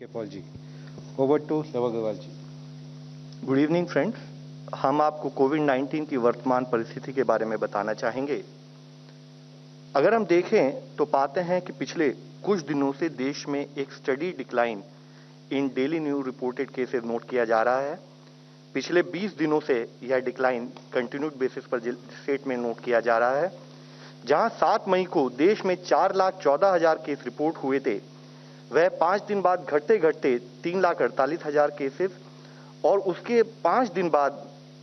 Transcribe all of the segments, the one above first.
के Paul ji, over to Lav Agrawal ji. Good evening friends, हम आपको कोविड-19 की वर्तमान परिस्थिति के बारे में बताना चाहेंगे। अगर हम देखें तो पाते हैं कि पिछले कुछ दिनों से देश में एक study decline in daily new reported cases note किया जा रहा है। पिछले 20 दिनों से यह डिक्लाइन कंटिन्यूड बेसिस पर स्टेट में नोट किया जा रहा है। जहां 7 मई को देश में 4,14,000 केस रिपोर्ट हुए थे, वह 5 दिन बाद घटते घटते 3,48,000 केसेस और उसके 5 दिन बाद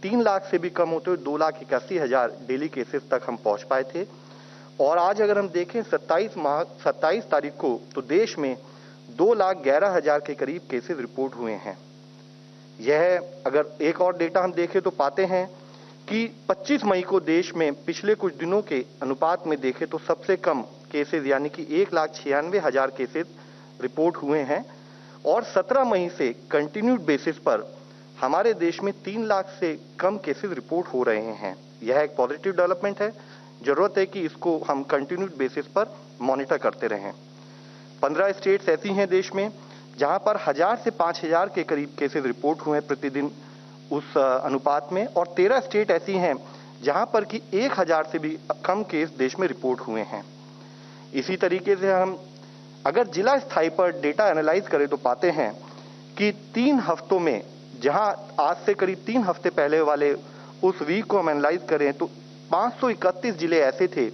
3 लाख से भी कम होते हुए 2,81,000 डेली केसेस तक हम पहुंच पाए थे। और आज अगर हम देखें 27 तारीख को तो देश में 2,11,000 के करीब केसेस रिपोर्ट हुए हैं। यह अगर एक और डेटा हम देखें तो पाते हैं कि 25 मई को देश में पिछले कुछ दिनों के अनुपात में देखें तो सबसे कम केसेस यानी कि 1,96,000 केसेस रिपोर्ट हुए हैं और 17 मई से कंटिन्यूड बेसिस पर हमारे देश में 3 लाख से कम केसेस रिपोर्ट हो रहे हैं। यह एक पॉजिटिव डेवलपमेंट है। जरूरत है कि इसको हम कंटिन्यूड बेसिस पर मॉनिटर करते रहें। 15 स्टेट्स ऐसी हैं देश में जहां पर 1000 से 5,000 के करीब केसेस रिपोर्ट हुए हैं प्रतिदिन उस अनुपात में, और 13 स्टेट ऐसी हैं जहां पर कि 1,000 से भी कम केस देश में रिपोर्ट हुए हैं। इसी तरीके से हम अगर जिला स्थाई पर डेटा एनालाइज करें तो पाते हैं कि 3 हफ्तों में, जहां आज से करीब 3 हफ्ते पहले वाले उस वीक को हम एनालाइज करें तो 531 जिले ऐसे थे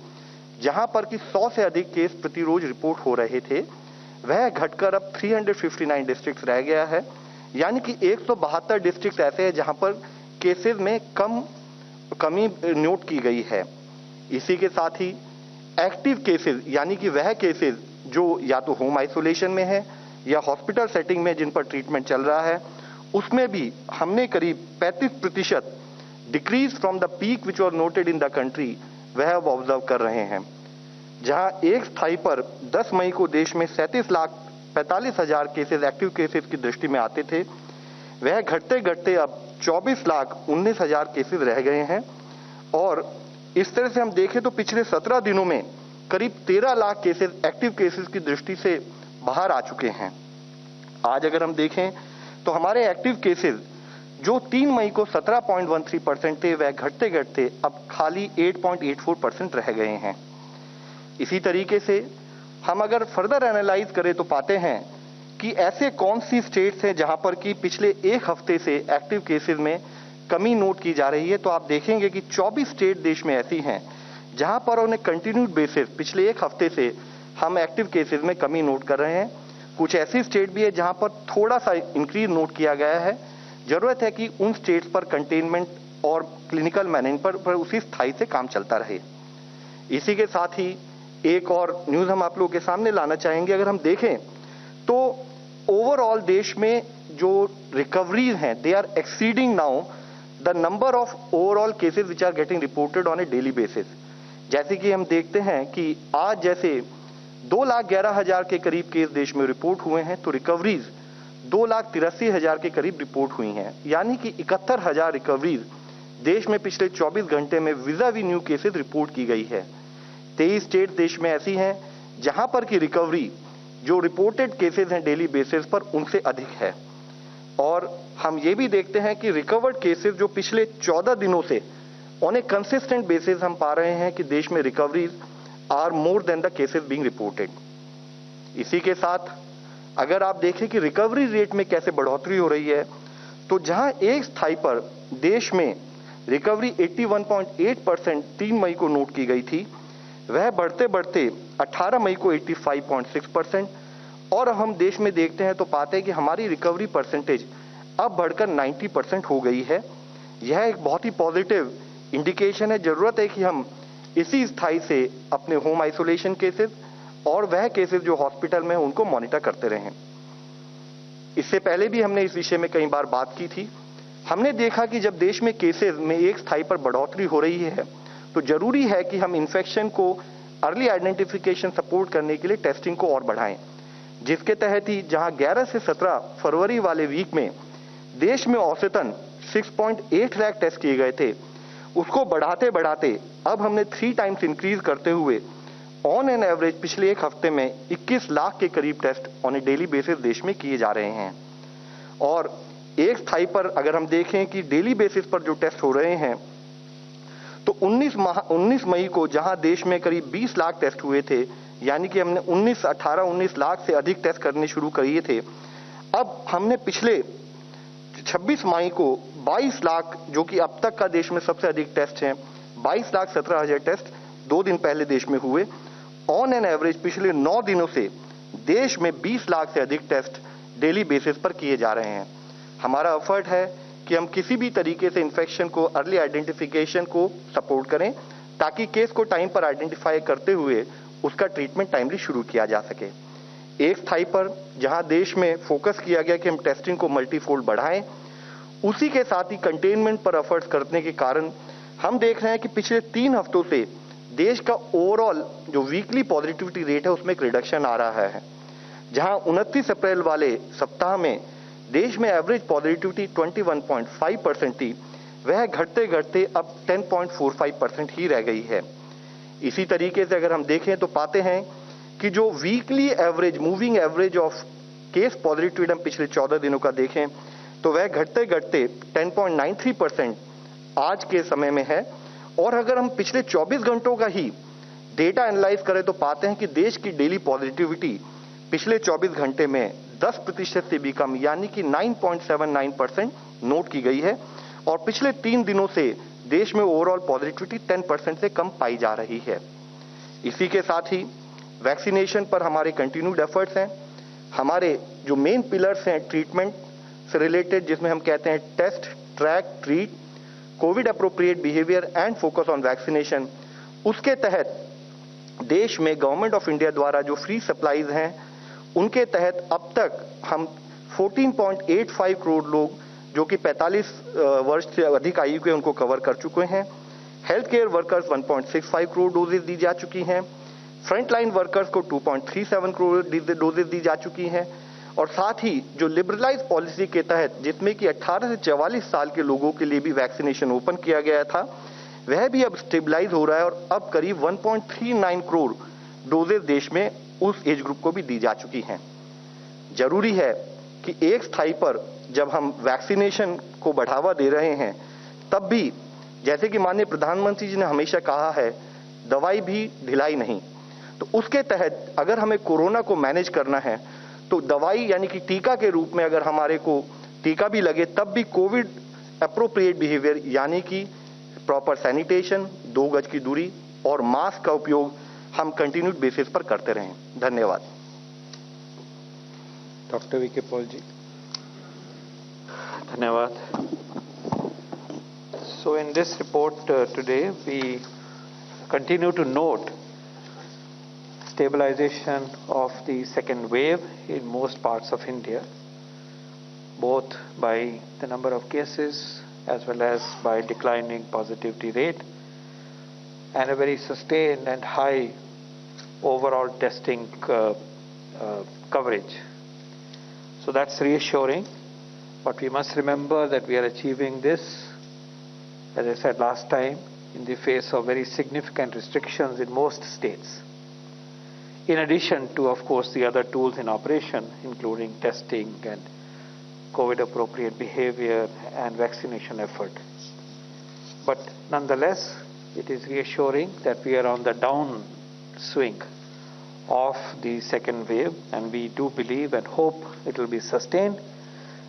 जहां पर कि 100 से अधिक केस प्रतिरोज रिपोर्ट हो रहे थे। वह घटकर अब 359 डिस्ट्रिक्ट रह गया है, यानी कि 172 डिस्ट्रिक्ट ऐसे हैं जहां पर केसेस में कमी नोट की गई है। इसी के साथ ही एक्टिव केसेस यानी कि वह केसेस जो या तो होम आइसोलेशन में है या हॉस्पिटल सेटिंग में जिन पर ट्रीटमेंट चल रहा है, उसमें भी हमने करीब 35% decrease from the peak which was noted in the country वह अब ऑब्जर्व कर रहे हैं। जहां एक स्थाई पर 10 मई को देश में 37,45,000 केसेस एक्टिव केसेस की दृष्टि में आते थे, वह घटते घटते अब 24,19,000 केसेस रह गए हैं। और इस तरह से हम देखें तो पिछले 17 दिनों में करीब 13 लाख केसेस एक्टिव केसेस की दृष्टि से बाहर आ चुके हैं। आज अगर हम देखें तो हमारे एक्टिव केसेस जो 3 मई को 17.13% थे, वह घटते घटते अब खाली 8.84% रह गए हैं। इसी तरीके से हम अगर फर्दर एनालाइज करें तो पाते हैं कि ऐसे कौन सी स्टेट्स हैं जहां पर कि पिछले एक हफ्ते से एक्टिव केसेस में कमी नोट की जा रही है। तो आप देखेंगे कि 24 स्टेट देश में ऐसी हैं जहां पर उन्हें कंटिन्यूड बेसिस पिछले एक हफ्ते से हम एक्टिव केसेस में कमी नोट कर रहे हैं। कुछ ऐसी स्टेट भी है जहां पर थोड़ा सा इंक्रीज नोट किया गया है। जरूरत है कि उन स्टेट्स पर कंटेनमेंट और क्लिनिकल मैनेजमेंट पर उसी स्थायी से काम चलता रहे। इसी के साथ ही एक और न्यूज हम आप लोगों के सामने लाना चाहेंगे। अगर हम देखें तो ओवरऑल देश में जो रिकवरीज हैं, they are exceeding now the number of overall cases which are getting reported on a daily basis. जैसे कि हम देखते हैं कि आज जैसे 2,11,000 के करीब केस देश में रिपोर्ट हुए हैं, तो रिकवरीज 2,83,000 के करीब रिपोर्ट हुई हैं, यानी कि 71,000 रिकवरीज देश में पिछले 24 घंटे में विज़ावी न्यू केसेस रिपोर्ट की गई है। 23 स्टेट देश में ऐसी हैं जहां पर की रिकवरी जो रिपोर्टेड केसेस हैं डेली बेसिस पर उनसे अधिक है। और हम ये भी देखते हैं कि रिकवर्ड केसेस जो पिछले 14 दिनों से ऑन ए कंसिस्टेंट बेसिस हम पा रहे हैं कि देश में recoveries are more than the cases being reported. इसी के साथ अगर आप देखें कि रिकवरी रेट में कैसे बढ़ोतरी हो रही है, तो जहां एक स्थाई पर देश में रिकवरी 81.8% 3 मई को नोट की गई थी, वह बढ़ते बढ़ते 18 मई को 85.6%, और हम देश में देखते हैं तो पाते हैं कि हमारी रिकवरी परसेंटेज अब बढ़कर 90% हो गई है। यह एक बहुत ही पॉजिटिव इंडिकेशन है। जरूरत है कि हम इसी स्थाई से अपने होम आइसोलेशन केसेस और वह केसेस जो हॉस्पिटल में उनको मॉनिटर करते रहें। इससे पहले भी हमने इस विषय में कई बार बात की थी। हमने देखा कि जब देश में केसेस में एक स्थाई पर बढ़ोतरी हो रही है तो जरूरी है कि हम इन्फेक्शन को अर्ली आइडेंटिफिकेशन सपोर्ट करने के लिए टेस्टिंग को और बढ़ाएं, जिसके तहत ही जहां 11 से 17 फरवरी वाले वीक में देश में औसतन 6.8 लाख टेस्ट किए गए थे, उसको बढ़ाते बढ़ाते अब हमने 3 टाइम्स इंक्रीज करते हुए ऑन एन एवरेज पिछले एक हफ्ते में 21 लाख के करीब test on a daily basis देश में किए जा रहे हैं। और एक स्थाई पर अगर हम देखें कि डेली बेसिस पर जो टेस्ट हो रहे हैं, तो 19 मई को जहां देश में करीब 20 लाख टेस्ट हुए थे, यानी कि हमने 19 लाख से अधिक टेस्ट करने शुरू किए थे, अब हमने पिछले 26 मई को 22 लाख, जो कि अब तक का देश में सबसे अधिक टेस्ट हैं, 22,17,000 टेस्ट 2 दिन पहले देश में हुए। ऑन एन एवरेज पिछले 9 दिनों से देश में 20 लाख से अधिक टेस्ट डेली बेसिस पर किए जा रहे हैं। हमारा एफर्ट है कि हम किसी भी तरीके से इन्फेक्शन को, अर्ली आइडेंटिफिकेशन को सपोर्ट करें, ताकि केस को टाइम पर आइडेंटिफाई करते हुए उसका ट्रीटमेंट टाइमली शुरू किया जा सके। एक स्थाई पर जहां देश में फोकस किया गया कि हम टेस्टिंग को मल्टीफोल्ड बढ़ाएं, उसी के साथ ही कंटेनमेंट पर एफर्ट्स करने के कारण हम देख रहे हैं कि पिछले 3 हफ्तों से देश का ओवरऑल जो वीकली पॉजिटिविटी रेट है उसमें एक रिडक्शन आ रहा है। जहां 29 अप्रैल वाले सप्ताह में देश में एवरेज पॉजिटिविटी 21.5% थी, वह घटते घटते अब 10.45% ही रह गई है। इसी तरीके से अगर हम देखें तो पाते हैं कि जो weekly average, moving average of case positivity हम पिछले 14 दिनों का देखें तो वह घटते घटते 10.93% आज के समय में है। और अगर हम पिछले 24 घंटों का ही डेटा एनालाइज करें तो पाते हैं कि देश की डेली पॉजिटिविटी पिछले 24 घंटे में 10% से भी कम, यानी कि 9.79% नोट की गई है। और पिछले 3 दिनों से देश में ओवरऑल पॉजिटिविटी 10% से कम पाई जा रही है। इसी के साथ ही वैक्सीनेशन पर हमारे कंटिन्यूड एफर्ट्स हैं। हमारे जो मेन पिलर्स हैं ट्रीटमेंट से रिलेटेड, जिसमें हम कहते हैं test, track, treat, COVID appropriate behaviour and focus on vaccination, उसके तहत देश में गवर्नमेंट ऑफ इंडिया द्वारा जो फ्री सप्लाईज हैं, उनके तहत अब तक हम 14.85 करोड़ लोग जो कि 45 वर्ष से अधिक आयु के उनको कवर कर चुके हैं। Health care workers 1.65 crore doses दी जा चुकी हैं। फ्रंटलाइन वर्कर्स को 2.37 करोड़ डोजेज दी जा चुकी हैं। और साथ ही जो लिबरलाइज पॉलिसी के तहत, जिसमें कि 18 से 44 साल के लोगों के लिए भी वैक्सीनेशन ओपन किया गया था, वह भी अब स्टेबलाइज हो रहा है और अब करीब 1.39 करोड़ डोजेज देश में उस एज ग्रुप को भी दी जा चुकी हैं। जरूरी है कि एक स्थाई पर जब हम वैक्सीनेशन को बढ़ावा दे रहे हैं, तब भी जैसे कि माननीय प्रधानमंत्री जी ने हमेशा कहा है, दवाई भी ढिलाई नहीं। तो उसके तहत अगर हमें कोरोना को मैनेज करना है तो दवाई यानी कि टीका के रूप में अगर हमारे को टीका भी लगे, तब भी कोविड अप्रोप्रिएट बिहेवियर यानी कि प्रॉपर सैनिटेशन, 2 गज की दूरी और मास्क का उपयोग हम कंटिन्यूड बेसिस पर करते रहें। धन्यवाद। डॉक्टर वी के पॉल जी। धन्यवाद। So in this report today we continue to note stabilization of the second wave in most parts of India, both by the number of cases as well as by declining positivity rate and a very sustained and high overall testing coverage. So that's reassuring, but we must remember that we are achieving this, as I said last time, in the face of very significant restrictions in most states. In addition to, of course, the other tools in operation, including testing and COVID-appropriate behavior and vaccination effort. But nonetheless, it is reassuring that we are on the downswing of the second wave, and we do believe and hope it will be sustained,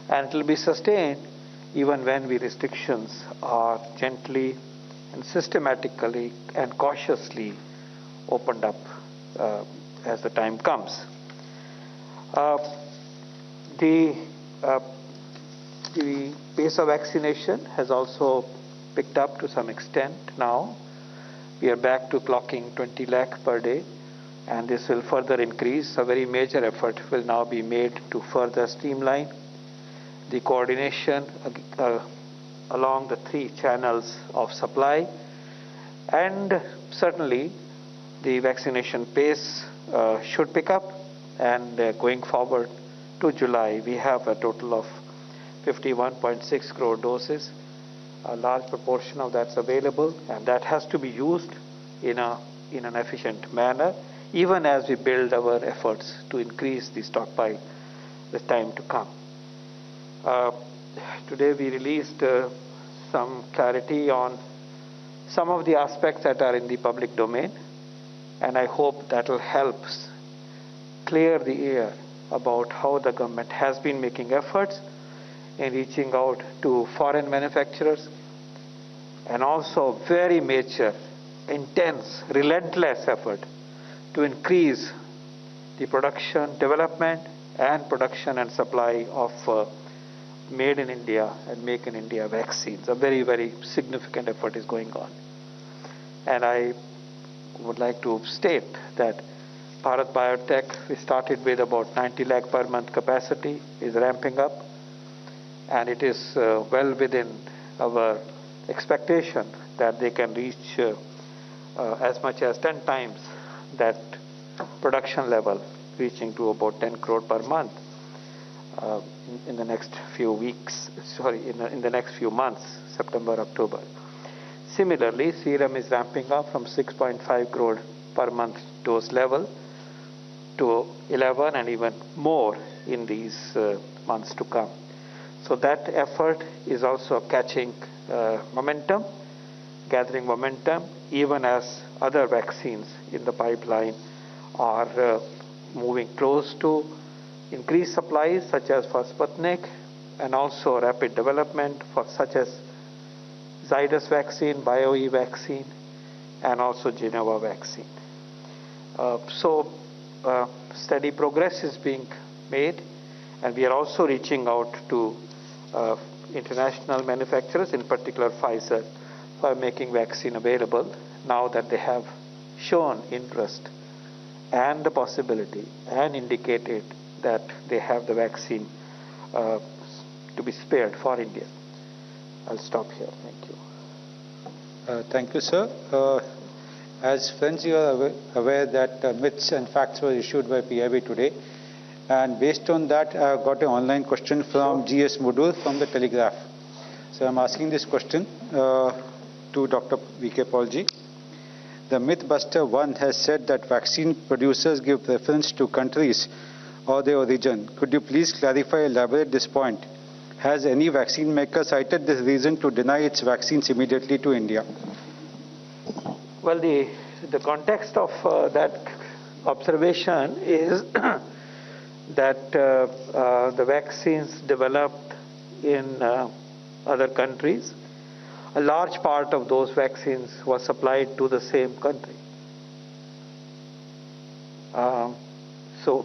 and it will be sustained even when the restrictions are gently and systematically and cautiously opened up as the time comes. The pace of vaccination has also picked up to some extent now. We are back to clocking 20 lakh per day, and this will further increase. A very major effort will now be made to further streamline the coordination along the 3 channels of supply, and certainly the vaccination pace should pick up, and going forward to July we have a total of 51.6 crore doses. A large proportion of that's available, and that has to be used in a in an efficient manner, even as we build our efforts to increase the stockpile with time to come. Today we released some clarity on some of the aspects that are in the public domain, and I hope that will help clear the air about how the government has been making efforts in reaching out to foreign manufacturers, and also very major, intense, relentless effort to increase the production, development, and production and supply of made in India and make in India vaccines. A very, very significant effort is going on. And I would like to state that Bharat Biotech, we started with about 90 lakh per month capacity, is ramping up, and it is well within our expectation that they can reach as much as 10 times that production level, reaching to about 10 crore per month in the next few weeks, in the next few months, September, October. Similarly, Serum is ramping up from 6.5 crore per month dose level to 11 and even more in these months to come. So that effort is also catching momentum, gathering momentum, even as other vaccines in the pipeline are moving close to increased supplies, such as for Sputnik, and also rapid development for such as Zydus vaccine, BioE vaccine, and also Genova vaccine. Steady progress is being made, and we are also reaching out to international manufacturers, in particular Pfizer, for making vaccine available now that they have shown interest and the possibility and indicated that they have the vaccine to be spared for India. I'll stop here. Thank you. Thank you, sir. As friends, you are aware that myths and facts were issued by PIB today. And based on that, I got an online question from G.S. Mudur from the Telegraph. So I'm asking this question to Dr. V.K. Paul ji. The Mythbuster 1 has said that vaccine producers give preference to countries or their origin. Could you please clarify, elaborate this point? Has any vaccine maker cited this reason to deny its vaccines immediately to India? Well, the context of that observation is that the vaccines developed in other countries, a large part of those vaccines was supplied to the same country. So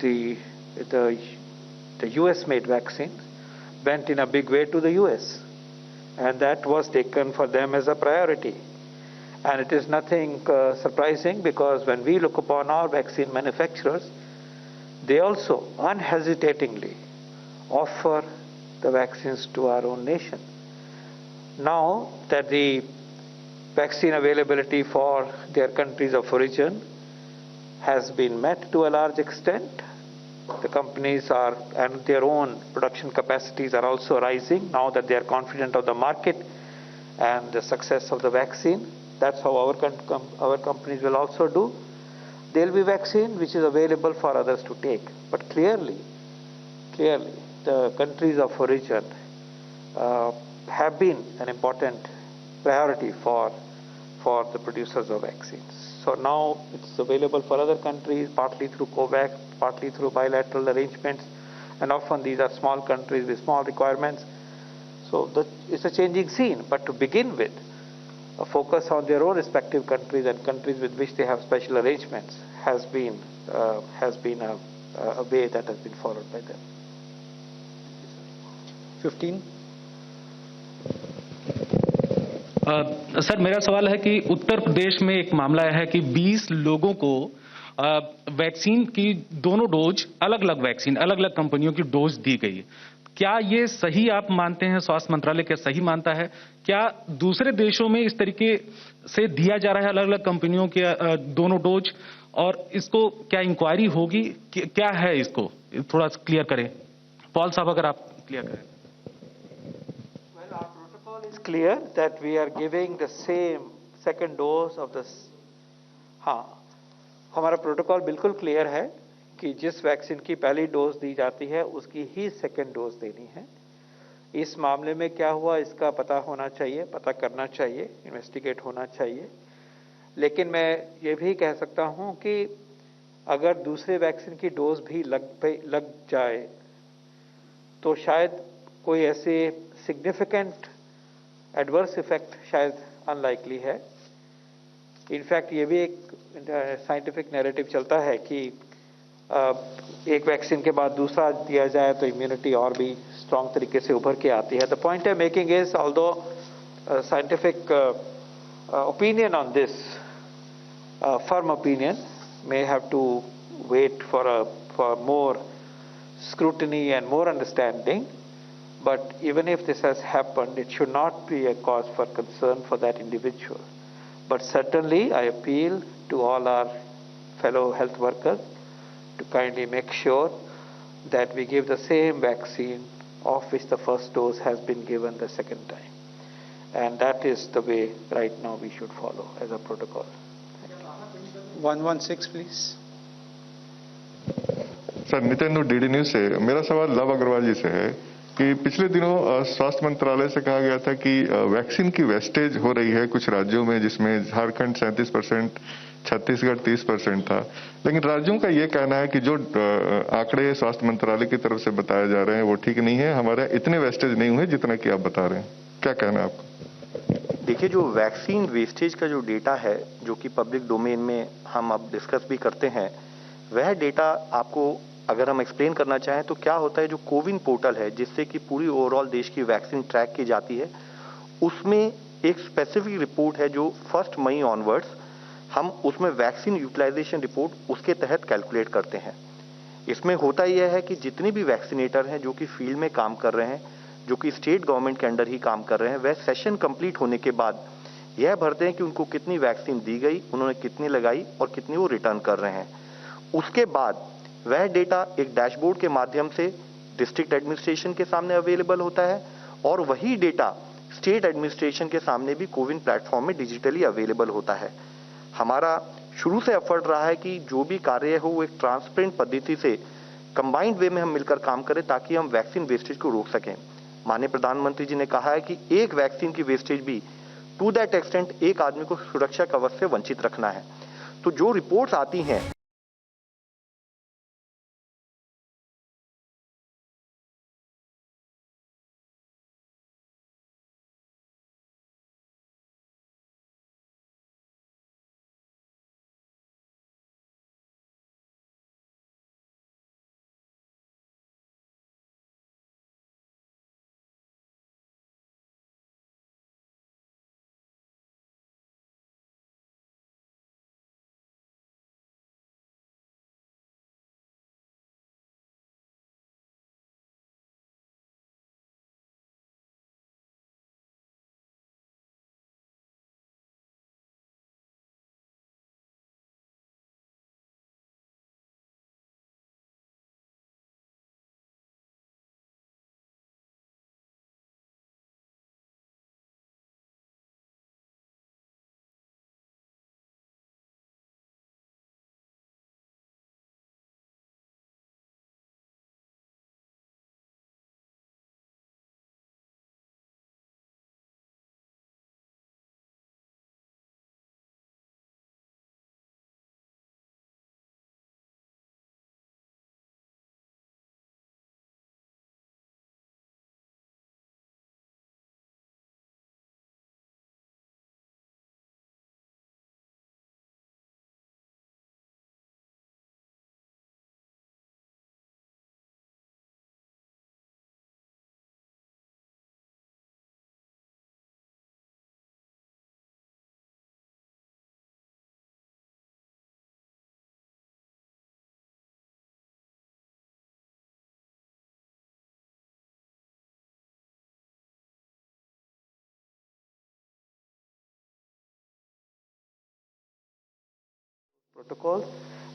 the US-made vaccine went in a big way to the US, and that was taken for them as a priority. And it is nothing surprising, because when we look upon our vaccine manufacturers, they also unhesitatingly offer the vaccines to our own nation. Now that the vaccine availability for their countries of origin has been met to a large extent, the companies are, and their own production capacities are also rising now that they are confident of the market and the success of the vaccine. That's how our companies will also do. There will be vaccine which is available for others to take. But clearly, the countries of origin have been an important priority for the producers of vaccines. So now it's available for other countries, partly through COVAX, partly through bilateral arrangements, and often these are small countries with small requirements. So it's a changing scene. But to begin with, a focus on their own respective countries and countries with which they have special arrangements has been a way that has been followed by them. 15. Sir, मेरा सवाल है कि उत्तर प्रदेश में एक मामला है कि 20 लोगों को वैक्सीन की दोनों डोज, अलग अलग कंपनियों की डोज दी गई। क्या ये सही आप मानते हैं, स्वास्थ्य मंत्रालय क्या सही मानता है? क्या दूसरे देशों में इस तरीके से दिया जा रहा है अलग अलग कंपनियों के दोनों डोज, और इसको क्या इंक्वायरी होगी? क्या है, इसको थोड़ा क्लियर करें। पॉल साहब, अगर आप क्लियर करें। Well, our protocol is clear that we are giving the second dose of this, हाँ, हमारा प्रोटोकॉल बिल्कुल क्लियर है कि जिस वैक्सीन की पहली डोज दी जाती है उसकी ही सेकेंड डोज देनी है। इस मामले में क्या हुआ इसका पता होना चाहिए, पता करना चाहिए, इन्वेस्टिगेट होना चाहिए। लेकिन मैं ये भी कह सकता हूं कि अगर दूसरे वैक्सीन की डोज भी लग जाए तो शायद कोई ऐसे सिग्निफिकेंट एडवर्स इफेक्ट शायद अनलाइकली है। इनफैक्ट ये भी एक साइंटिफिक नैरेटिव चलता है कि एक वैक्सीन के बाद दूसरा दिया जाए तो इम्यूनिटी और भी स्ट्रांग तरीके से उभर के आती है। The point I am making is although scientific opinion on this firm opinion may have to wait for more scrutiny and more understanding, but even if this has happened, it should not be a cause for concern for that individual. But certainly I appeal to all our fellow health workers to kindly make sure that we give the same vaccine of which the first dose has been given the second time, and that is the way right now we should follow as a protocol. 116 please. Sir, Nitin DD news से। मेरा सवाल love Agrawal जी से है कि पिछले दिनों स्वास्थ्य मंत्रालय से कहा गया था कि वैक्सीन की वेस्टेज हो रही है कुछ राज्यों में, जिसमें झारखंड 37%, छत्तीसगढ़ 30% था। लेकिन राज्यों का ये कहना है कि जो आंकड़े स्वास्थ्य मंत्रालय की तरफ से बताए जा रहे हैं वो ठीक नहीं है, हमारे इतने वेस्टेज नहीं हुए जितना कि आप बता रहे हैं। क्या कहना है आपका? देखिए, जो वैक्सीन वेस्टेज का जो डेटा है जो कि पब्लिक डोमेन में हम अब डिस्कस भी करते हैं, वह डेटा आपको अगर हम एक्सप्लेन करना चाहें तो क्या होता है, जो कोविन पोर्टल है जिससे कि पूरी ओवरऑल देश की वैक्सीन ट्रैक की जाती है, उसमें एक स्पेसिफिक रिपोर्ट है जो 1 मई ऑनवर्ड्स हम उसमें वैक्सीन यूटिलाइजेशन रिपोर्ट उसके तहत कैलकुलेट करते हैं। इसमें होता यह है कि जितने भी वैक्सीनेटर हैं जो कि फील्ड में काम कर रहे हैं, जो कि स्टेट गवर्नमेंट के अंडर ही काम कर रहे हैं, वह सेशन कंप्लीट होने के बाद यह भरते हैं कि उनको कितनी वैक्सीन दी गई, उन्होंने कितनी लगाई और कितनी वो रिटर्न कर रहे हैं। उसके बाद वह डेटा एक डैशबोर्ड के माध्यम से डिस्ट्रिक्ट एडमिनिस्ट्रेशन के सामने अवेलेबल होता है और वही डेटा स्टेट एडमिनिस्ट्रेशन के सामने भी कोविन प्लेटफॉर्म में डिजिटली अवेलेबल होता है। हमारा शुरू से एफर्ट रहा है कि जो भी कार्य हो वो एक ट्रांसपेरेंट पद्धति से कंबाइंड वे में हम मिलकर काम करें ताकि हम वैक्सीन वेस्टेज को रोक सकें। माननीय प्रधानमंत्री जी ने कहा है कि एक वैक्सीन की वेस्टेज भी टू दैट एक्सटेंट एक आदमी को सुरक्षा कवच से वंचित रखना है। तो जो रिपोर्ट्स आती हैं protocols,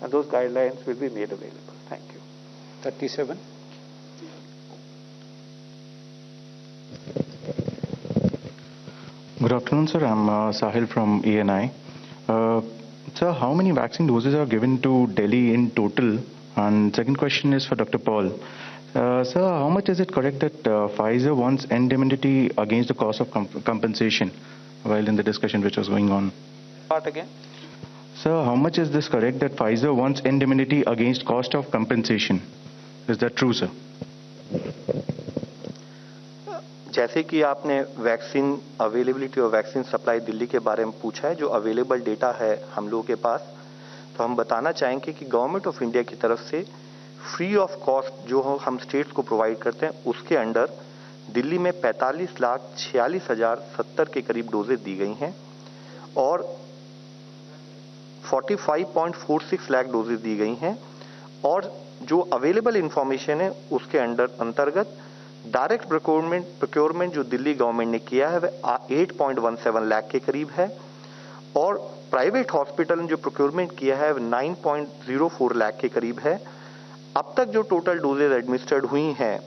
and those guidelines will be made available. Thank you. 37. Good afternoon, sir. I'm Sahil from ENI. Sir, how many vaccine doses are given to Delhi in total? And second question is for Dr. Paul. Sir, how much is it correct that Pfizer wants indemnity against the cost of compensation while in the discussion which was going on? Part again. Sir, how much is this correct that Pfizer wants indemnity against cost of compensation? Is that true, sir? जैसे कि आपने vaccine availability और vaccine supply Delhi के बारे में पूछा है, जो अवेलेबल डेटा है हम लोगों के पास, तो हम बताना चाहेंगे कि गवर्नमेंट ऑफ इंडिया की तरफ से फ्री ऑफ कॉस्ट जो हम स्टेट्स को प्रोवाइड करते हैं, उसके अंडर दिल्ली में 45,46,070 के करीब डोजेज दी गई हैं और 45.46 लाख डोजेज दी गई हैं। और जो अवेलेबल इंफॉर्मेशन है उसके अंतर्गत डायरेक्ट प्रोक्योरमेंट जो दिल्ली गवर्नमेंट ने किया है वह 8.17 लाख के करीब है और प्राइवेट हॉस्पिटल ने जो प्रोक्योरमेंट किया है वह 9.04 लाख के करीब है। अब तक जो टोटल डोजेज एडमिनिस्टर्ड हुई हैं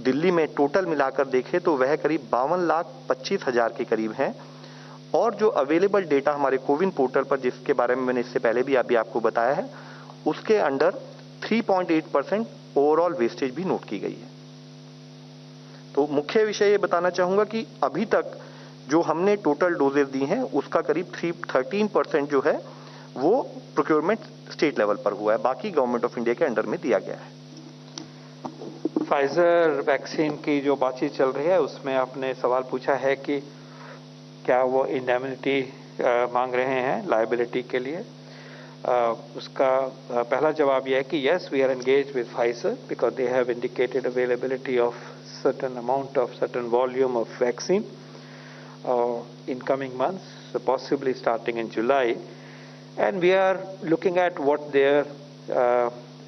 दिल्ली में टोटल मिलाकर देखें तो वह करीब 52,25,000 के करीब हैं। और जो अवेलेबल डेटा हमारे कोविन पोर्टल पर, जिसके बारे में मैंने इससे पहले भी अभी आपको बताया है, उसके अंडर 3.8% ओवरऑल वेस्टेज भी नोट की गई है। तो मुख्य विषय ये बताना चाहूंगा कि अभी तक जो हमने टोटल डोजेज दी हैं उसका करीब 13% जो है वो प्रोक्योरमेंट स्टेट लेवल पर हुआ है, बाकी गवर्नमेंट ऑफ इंडिया के अंडर में दिया गया है। फाइजर वैक्सीन की जो बातचीत चल रही है उसमें आपने सवाल पूछा है कि क्या वो इंडेमिनिटी मांग रहे हैं लायबिलिटी के लिए। उसका पहला जवाब यह है कि yes, we are engage with Pfizer because they have indicated availability of certain amount of certain volume of vaccine in coming months, so possibly starting in July, and we are looking at what their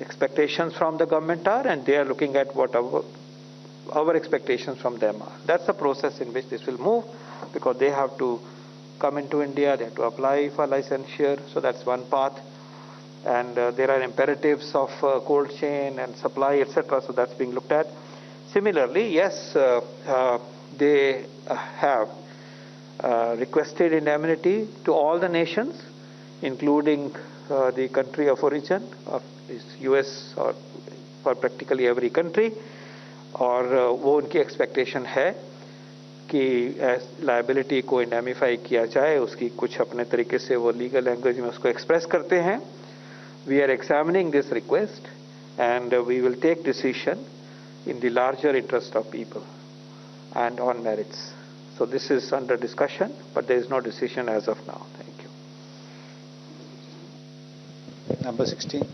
expectations from the government are, and they are looking at what our expectations from them are. That's the process in which this will move, because they have to come into India, they have to apply for licensure, so that's one path, and there are imperatives of cold chain and supply, etc., so that's being looked at. Similarly, yes, they have requested indemnity to all the nations, including the country of origin of US or for practically every country. और वो उनकी expectation है कि liability को इंडेमिफाई किया जाए, उसकी कुछ अपने तरीके से वो लीगल लैंग्वेज में उसको एक्सप्रेस करते हैं। We are examining this request and we will take decision in the larger interest of people and on merits. So this is under discussion, but there is no decision as of now. Thank you. Number 16.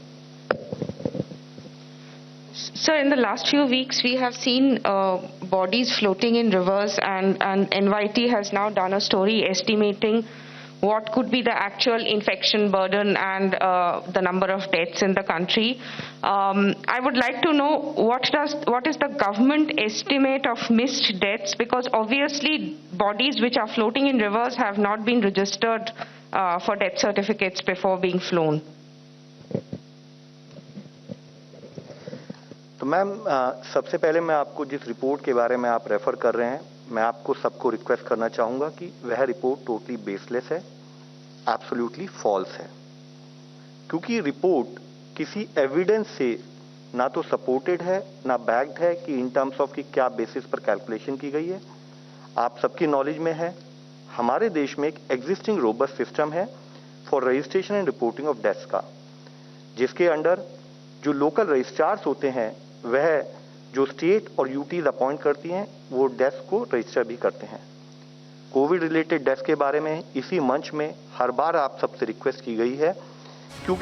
Sir, in the last few weeks, we have seen bodies floating in rivers, and NYT has now done a story estimating what could be the actual infection burden and the number of deaths in the country. I would like to know what is the government estimate of missed deaths, because obviously bodies which are floating in rivers have not been registered for death certificates before being flown. तो ma'am, सबसे पहले मैं आपको जिस report के बारे में आप रेफर कर रहे हैं, मैं आपको सबको रिक्वेस्ट करना चाहूंगा कि वह रिपोर्ट टोटली बेसलेस है, एब्सोल्युटली फॉल्स है, क्योंकि रिपोर्ट किसी एविडेंस से ना तो सपोर्टेड है ना बैक्ड है कि इन टर्म्स ऑफ कि क्या बेसिस पर कैलकुलेशन की गई है। आप सबकी नॉलेज में है हमारे देश में एक एग्जिस्टिंग रोबस्ट सिस्टम है for registration and reporting of deaths का, जिसके अंडर जो लोकल रजिस्ट्रार्स होते हैं वह जो स्टेट और यूटीज अपॉइंट करती हैं वो डेस्क को रजिस्टर भी करते हैं। कोविड रिलेटेड डेस्क के बारे में इसी मंच में हर बार आप सबसे रिक्वेस्ट की गई है, क्योंकि